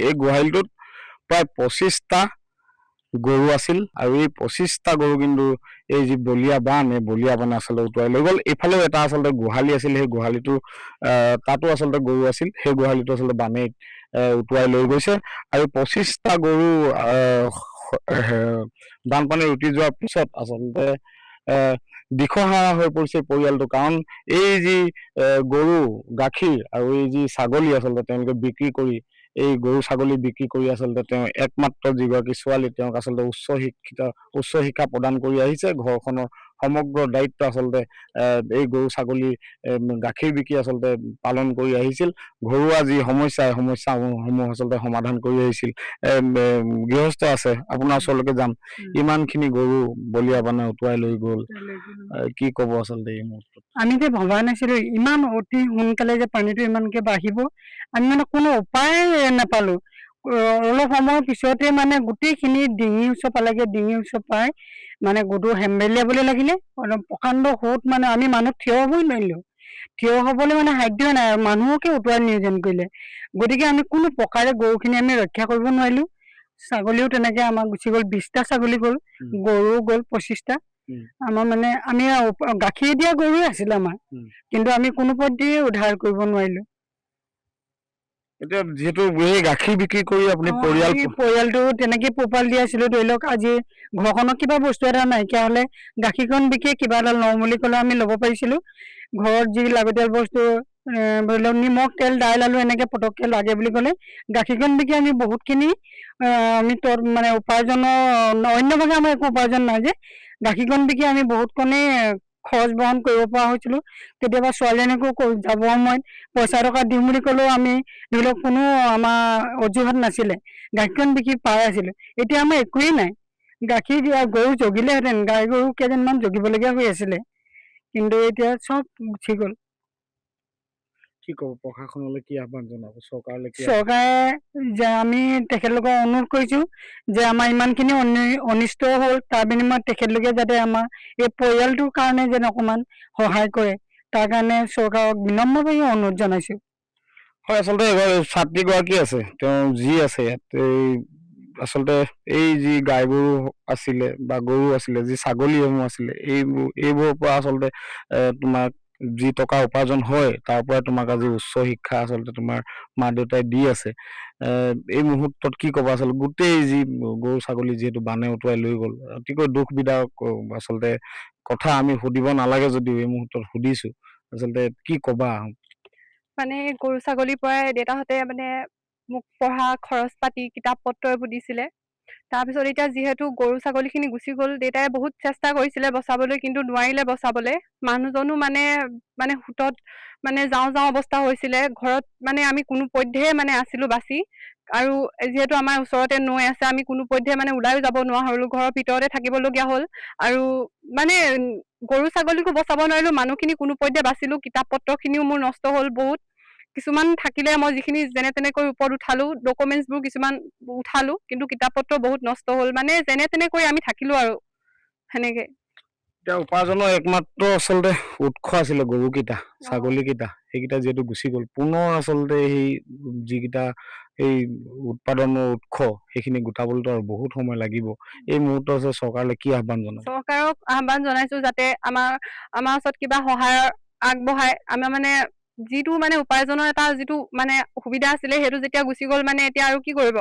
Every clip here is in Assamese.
এই গোহালিটোত প্ৰায় 25টা গৰু আছিল আৰু এই 25টা গৰু কিন্তু এই যি বলিয়া বান এই বলিয়া বানে আচলতে উটুৱাই লৈ গ'ল। এইফালেও এটা আচলতে গোহালি আছিল, সেই গোহালিটো তাতো আচলতে গৰু আছিল, সেই গোহালিটো আচলতে বানে উটুৱাই লৈ গৈছে। আৰু 25টা গৰু বানপানীত উটি যোৱাৰ পিছত আচলতে দিশহাৰা হৈ পৰিছে পৰিয়ালটো। কাৰণ এই যি গৰু গাখীৰ আৰু এই যি ছাগলী আচলতে তেওঁলোকে বিক্ৰী কৰি, এই গৰু ছাগলী বিক্ৰী কৰি আচলতে তেওঁ একমাত্ৰ যিগৰাকী ছোৱালী তেওঁক আচলতে উচ্চ শিক্ষা প্ৰদান কৰি আহিছে। ঘৰখনৰ সমগ্ৰ দায়িত্ব আচলতে এই গৰু ছাগলী গাখীৰ বিক্ৰী আচলতে পালন কৰি আহিছিল। ঘৰুৱা যি সমস্যা এই সমস্যাসমূহ আচলতে সমাধান কৰি আহিছিল। গৃহস্থ আছে, আপোনাৰ ওচৰলৈকে যাম। ইমানখিনি গৰু বলিয়া বানে উটুৱাই লৈ গ'ল, কি ক'ব আচলতে এই মুহূৰ্তত? আমি যে ভবা নাছিলো ইমান অতি সোনকালে যে পানীটো ইমানকে বাঢ়িব, আমি মানে কোনো উপায় নাপালো। অলপ সময়ৰ পিছতে মানে গোটেইখিনি ডিঙিৰ ওচৰ পালেগে, ডিঙিৰ ওচৰ পাই মানে গোটো হেম্বেলিয়াবলৈ লাগিলে। প্ৰকাণ্ড সোঁত, মানে আমি মানুহ থিয় হ'বই নোৱাৰিলো, থিয় হ'বলৈ মানে সাধ্যই নাই, মানুহকে উটুৱাই নিয়োজন কৰিলে। গতিকে আমি কোনো প্ৰকাৰে গৰুখিনি আমি ৰক্ষা কৰিব নোৱাৰিলো। ছাগলীও তেনেকে আমাৰ গুচি গ'ল, 20টা ছাগলী গ'ল, গৰুও গ'ল 25টা। আমাৰ মানে আমি গাখীৰ দিয়া গৰুৱে আছিলে আমাৰ, কিন্তু আমি কোনো পধ্যেই উদ্ধাৰ কৰিব নোৱাৰিলো। এতিয়া যিহেতু এই গাখীৰ বিক্ৰী কৰি আপুনি পৰিয়ালটো তেনেকে পোহপাল দি আছিলো। ধৰি লওক আজি ঘৰখনত কিবা বস্তু এটা নাইকিয়া হ'লে গাখীৰকণ বিকিয়ে কিবা এটা লওঁ বুলি ক'লে আমি ল'ব পাৰিছিলো। ঘৰত যি লাগতিয়াল বস্তু ধৰি লওক নিমখ, তেল, দাইল, আলু এনেকে পটককে লাগে বুলি ক'লে গাখীৰকণ বিকি আমি বহুতখিনি আমি মানে উপাৰ্জনৰ অন্যভাৱে আমাৰ একো উপাৰ্জন নাই যে গাখীৰকণ বিকি আমি বহুতকণে খৰচ বহন কৰিব পৰা হৈছিলো। কেতিয়াবা ছোৱালীজনীকো যাব সময়ত পইচা টকা দিম বুলি ক'লেও আমি ধৰি লওক কোনো আমাৰ অজুহাত নাছিলে, গাখীৰকণ বিকি পাই আছিলো। এতিয়া আমাৰ একোৱেই নাই। গাখীৰ দিয়া গৰু জগিলেহেঁতেন, গাই গৰু কেইজনমান জগিবলগীয়া হৈ আছিলে, কিন্তু এতিয়া চব গুচি গ'ল। কি ক'ব, প্ৰশাসনলৈ কি আহ্বান জনাব, চৰকাৰলৈ? চৰকাৰে যে আমি তেখেতলোকক অনুৰোধ কৰিছো যে আমাৰ ইমানখিনি অনিষ্ট হ'ল, তাৰ বিনিময়ত তেখেতলোকে যাতে আমাৰ এই পৰিয়ালটোৰ কাৰণে যেন অকণমান সহায় কৰে, তাৰ কাৰণে চৰকাৰক বিনম্ৰভাৱে অনুৰোধ জনাইছো। হয়, আচলতে ছাত্ৰীগৰাকী আছে, তেওঁ যি আছে ইয়াত আচলতে এই যি গাই গৰু আছিলে বা গৰু আছিলে, যি ছাগলীসমূহ আছিলে, এইবোৰৰ পৰা আচলতে তোমাক যি টকা উপাৰ্জন হয় তাৰ পৰা তোমাক আজি উচ্চ শিক্ষা আচলতে তোমাৰ মা দেউতাই দি আছে। এই মুহূৰ্তত কি ক'বা আচলতে? গোটেই যি গৰু ছাগলী যিহেতু বানে উটুৱাই লৈ গ'ল, অতিকৈ দুখ বিদায়ক আচলতে কথা। আমি সুধিব নালাগে যদিও এই মুহূৰ্তত সুধিছো, আচলতে কি ক'বা? মানে গৰু ছাগলীৰ পৰাই দেউতাহঁতে মানে মোক পঢ়া খৰচ পাতি কিতাপ পত্ৰ এইবোৰ দিছিলে। তাৰপিছত এতিয়া যিহেতু গৰু ছাগলীখিনি গুচি গ'ল, দেউতাই বহুত চেষ্টা কৰিছিলে বচাবলৈ, কিন্তু নোৱাৰিলে বচাবলৈ। মানুহজনো মানে সোঁতত মানে যাওঁ অৱস্থা হৈছিলে। ঘৰত মানে আমি কোনো পধ্যে মানে আছিলো বাচি, আৰু যিহেতু আমাৰ ওচৰতে নৈ আছে, আমি কোনো পধ্যে মানে ওলাইও যাব নোৱাৰা হলো, ঘৰৰ ভিতৰতে থাকিবলগীয়া হ'ল। আৰু মানে গৰু ছাগলীকো বচাব নোৱাৰিলো, মানুহখিনি কোনো পধ্যে বাচিলো। কিতাপ পত্ৰ খিনিও মোৰ নষ্ট হ'ল বহুত। কিছুমান থাকিলে মই যিখিনি যেনে তেনেকৈ ওপৰত উঠালো, ডকুমেণ্টছবোৰ কিছুমান উঠালো, কিন্তু কিতাপ পত্ৰ বহুত নষ্ট হ'ল। মানে যেনে তেনে কৰি আমি থাকিলো আৰু সেনেকে। এতিয়া উপাৰ্জনৰ একমাত্ৰ আচলতে উৎস আছিলে গৰুকেইটা, ছাগলীকেইটা, সেইকেইটা যিহেতু গুচি গ'ল, পুনৰ আচলতে সেই যিকেইটা এই উৎপাদনৰ উৎস সেইখিনি গোটাবলৈতো আৰু বহুত সময় লাগিব। এই মুহূৰ্তত চৰকাৰলৈ কি আহ্বান জনাব? চৰকাৰক আহ্বান জনাইছো যাতে আমাৰ ওচৰত কিবা সহায়ৰ আগবঢ়ায়। আমাৰ মানে যিটো মানে উপাৰ্জনৰ এটা যিটো মানে সুবিধা আছিলে, সেইটো যেতিয়া গুচি গ'ল, মানে এতিয়া আৰু কি কৰিব,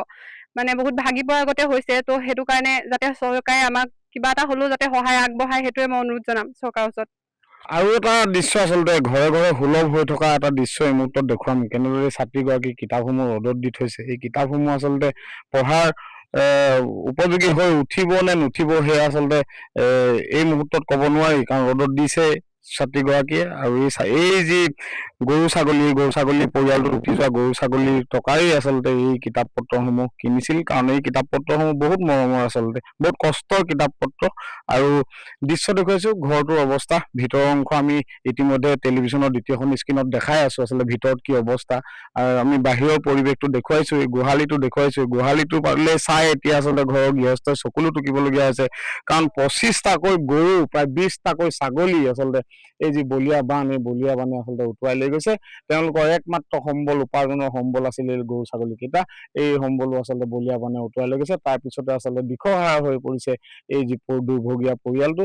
মানে বহুত ভাগি পৰা আগতে হৈছে। তো সেইটো কাৰণে যাতে চৰকাৰে আমাক কিবা এটা হ'লেও যাতে সহায় আগবঢ়ায়, সেইটোৱে মই অনুৰোধ জনাম চৰকাৰৰ ওচৰত। আৰু এটা দৃশ্য আচলতে ঘৰে ঘৰে সুলভ হৈ থকা এটা দৃশ্য এই মুহূৰ্তত দেখুৱাম, কেনেদৰে ছাত্ৰীগৰাকী কিতাপসমূহ ৰ'দত দি থৈছে। এই কিতাপসমূহ আচলতে পঢ়াৰ উপযোগী হৈ উঠিব নে নুঠিব সেয়া আচলতে এই মুহূৰ্তত ক'ব নোৱাৰি, কাৰণ ৰ'দত দিছে ছাত্ৰীগৰাকীয়ে। আৰু এই যি গৰু ছাগলী পৰিয়ালটোত উঠি যোৱা গৰু ছাগলীৰ টকাৰেই আচলতে এই কিতাপ পত্ৰসমূহ কিনিছিল, কাৰণ এই কিতাপ পত্ৰসমূহ বহুত মৰমৰ, আচলতে বহুত কষ্টৰ কিতাপ পত্ৰ। আৰু দৃশ্য দেখুৱাইছো ঘৰটোৰ অৱস্থা, ভিতৰৰ অংশ আমি ইতিমধ্যে টেলিভিশ্যনৰ দ্বিতীয়খন স্ক্ৰীণত দেখাই আছো আচলতে ভিতৰত কি অৱস্থা। আৰু আমি বাহিৰৰ পৰিৱেশটো দেখুৱাইছো, এই গোহালিটো দেখুৱাইছো। গোহালিটো পাৰিলে চাই এতিয়া আচলতে ঘৰৰ গৃহস্থই চকুলো টুকিবলগীয়া হৈছে, কাৰণ 25টাকৈ গৰু, প্ৰায় 20টাকৈ ছাগলী আচলতে এই যি বলীয়া বান, এই বলীয়া বানে আচলতে উটুৱাই লৈ গৈছে। তেওঁলোকৰ একমাত্ৰ সম্বল, উপাৰ্জনৰ সম্বল আছিল এই গৰু ছাগলীকেইটা। এই সম্বলো আচলতে বলীয়া বানে উটুৱাই লৈ গৈছে। তাৰ পিছতে আচলতে দিশহাৰা হৈ পৰিছে এই যি দুৰ্ভগীয়া পৰিয়ালটো।